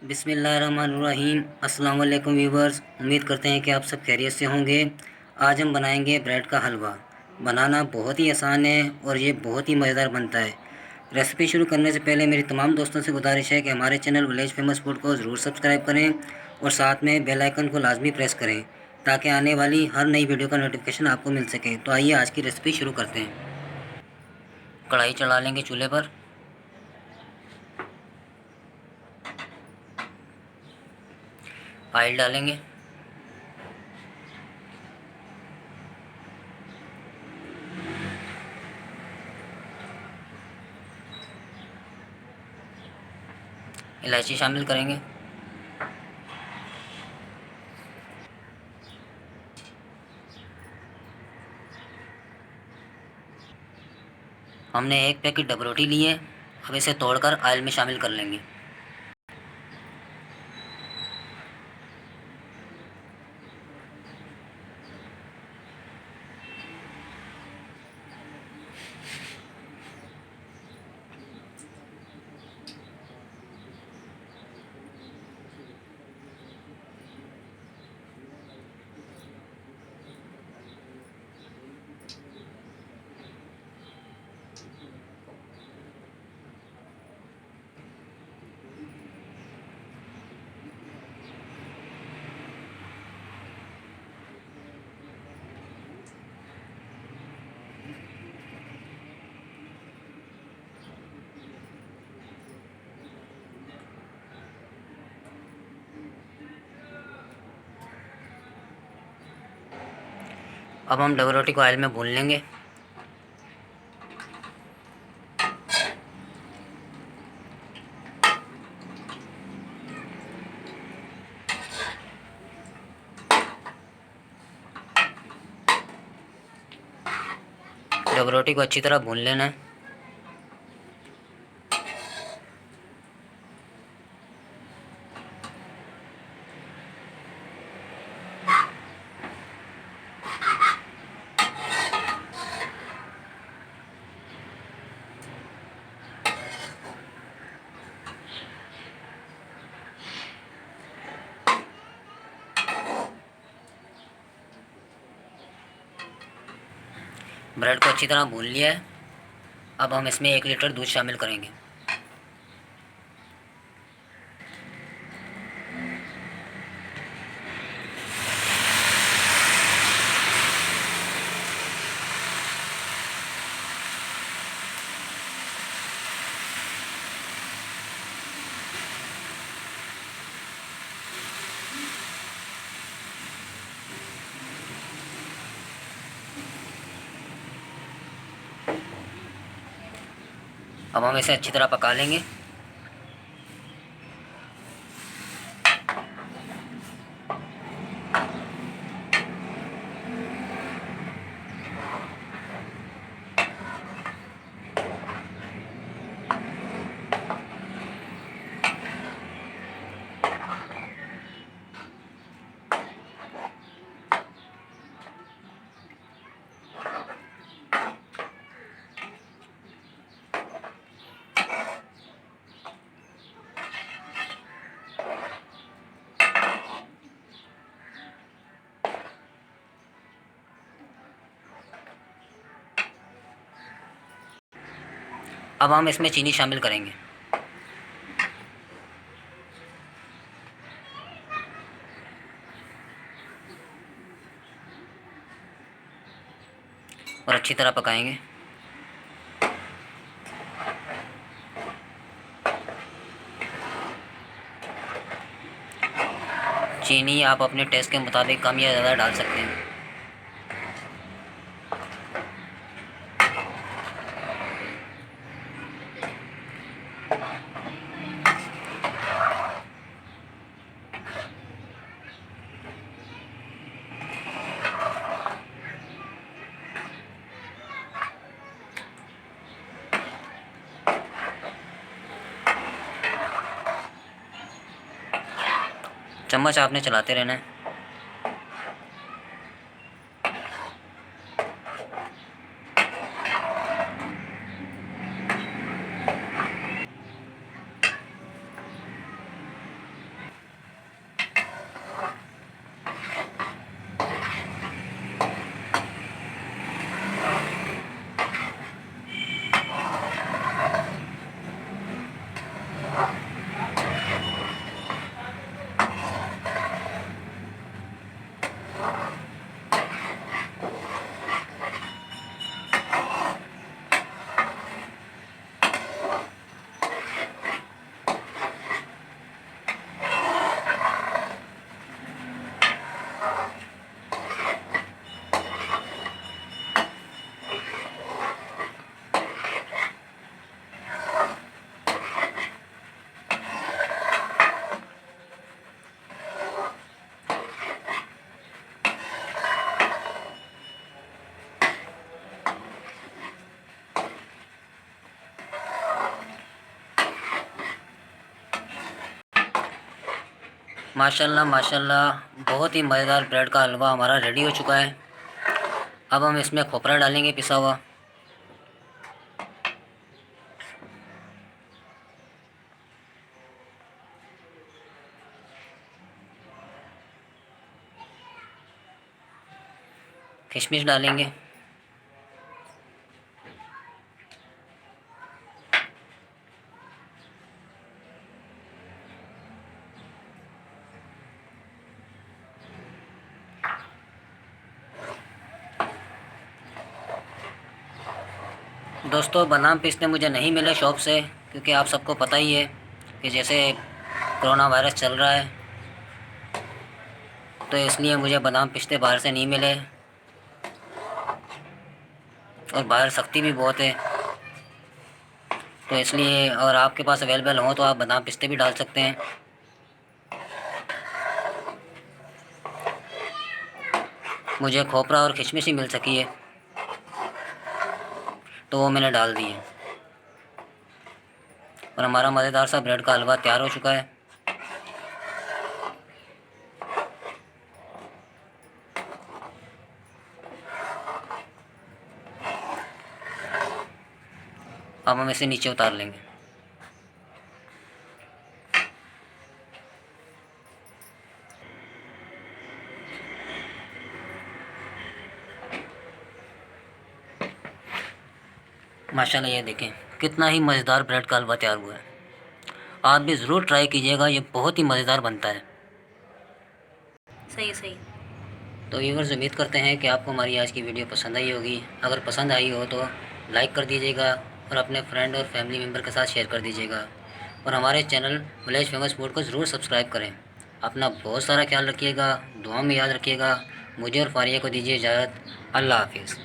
बिस्मिल्लाहिर्रहमानिर्रहीम। अस्सलाम वालेकुम व्यूवर्स, उम्मीद करते हैं कि आप सब खैरियत से होंगे। आज हम बनाएंगे ब्रेड का हलवा। बनाना बहुत ही आसान है और ये बहुत ही मज़ेदार बनता है। रेसिपी शुरू करने से पहले मेरी तमाम दोस्तों से गुजारिश है कि हमारे चैनल विलेज फेमस फूड को ज़रूर सब्सक्राइब करें और साथ में बेल आइकन को लाजमी प्रेस करें ताकि आने वाली हर नई वीडियो का नोटिफिकेशन आपको मिल सके। तो आइए आज की रेसिपी शुरू करते हैं। कढ़ाई चढ़ा लेंगे चूल्हे पर। ऑयल डालेंगे। इलायची शामिल करेंगे। हमने एक पैकेट डबरोटी ली है। अब इसे तोड़कर ऑयल में शामिल कर लेंगे। अब हम डबल रोटी को ऑयल में भून लेंगे। डबल रोटी को अच्छी तरह भून लेना है। ब्रेड को अच्छी तरह भून लिया है। अब हम इसमें 1 लीटर दूध शामिल करेंगे। अब हम इसे अच्छी तरह पका लेंगे। अब हम इसमें चीनी शामिल करेंगे। और अच्छी तरह पकाएंगे। चीनी आप अपने टेस्ट के मुताबिक कम या ज़्यादा डाल सकते हैं। चम्मच आपने चलाते रहना है। माशाल्लाह माशाल्लाह, बहुत ही मज़ेदार ब्रेड का हलवा हमारा रेडी हो चुका है। अब हम इसमें खोपरा डालेंगे पिसा हुआ। किशमिश डालेंगे। दोस्तों, बादाम पिस्ते मुझे नहीं मिले शॉप से, क्योंकि आप सबको पता ही है कि जैसे कोरोना वायरस चल रहा है, तो इसलिए मुझे बादाम पिस्ते बाहर से नहीं मिले, और बाहर सख्ती भी बहुत है। तो इसलिए, और आपके पास अवेलेबल हो तो आप बादाम पिस्ते भी डाल सकते हैं। मुझे खोपरा और किशमिश ही मिल सकी है, तो वो मैंने डाल दी है। और हमारा मज़ेदार सा ब्रेड का हलवा तैयार हो चुका है। अब हम इसे नीचे उतार लेंगे। माशाल्लाह, ये देखें कितना ही मज़ेदार ब्रेड का हलवा तैयार हुआ है। आप भी ज़रूर ट्राई कीजिएगा, ये बहुत ही मज़ेदार बनता है। सही सही। तो व्यूअर्स, उम्मीद करते हैं कि आपको हमारी आज की वीडियो पसंद आई होगी। अगर पसंद आई हो तो लाइक कर दीजिएगा, और अपने फ्रेंड और फैमिली मेम्बर के साथ शेयर कर दीजिएगा। और हमारे चैनल विलेज फेमस फूड को ज़रूर सब्सक्राइब करें। अपना बहुत सारा ख्याल रखिएगा, दुआ में याद रखिएगा। मुझे और फारिया को दीजिए इजाज़त। अल्लाह हाफिज़।